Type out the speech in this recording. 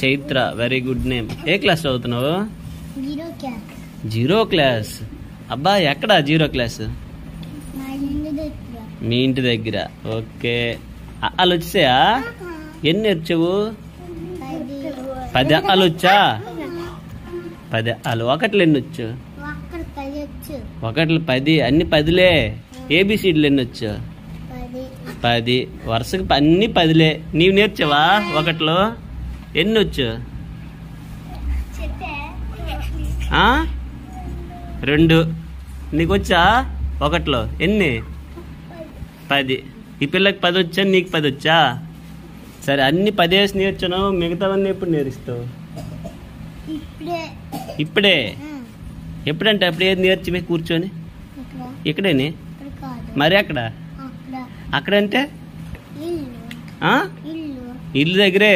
Chaitra, very good name. ఏ class చదువుతున్నావు? 0 class. అబ్బా, ఎక్కడ 0 క్లాస్? మీ ఇంటి దగ్గర. ఓకే. అలు వచ్చాయా? ఎన్ని నేర్చావు? 10 అలు వచ్చా? 10 అలు. ఒకట్లు ఎన్ని వచ్చు? ఒకట్లు 10. అన్ని 10లే. ఏబిసిడ్లు ఎన్ని వచ్చు? 10. వరుసకి అన్ని 10లే. నీవు నేర్చావా ఒకట్లో? ఎన్ని వచ్చు? 2. నీకు వచ్చా ఒకట్లో? ఎన్ని? 10. ఈ పిల్లకి 10 వచ్చా, నీకు 10 వచ్చా? సరే, అన్ని 10 వేసి నేర్చును. మిగతావన్నీ ఎప్పుడు నేర్చుతావు? ఇప్పుడే. ఎప్పుడంటే అప్పుడు ఏది నేర్చి కూర్చొని ఇక్కడేనే. మరి అక్కడ అక్కడంటే ఇల్లు దగ్గరే.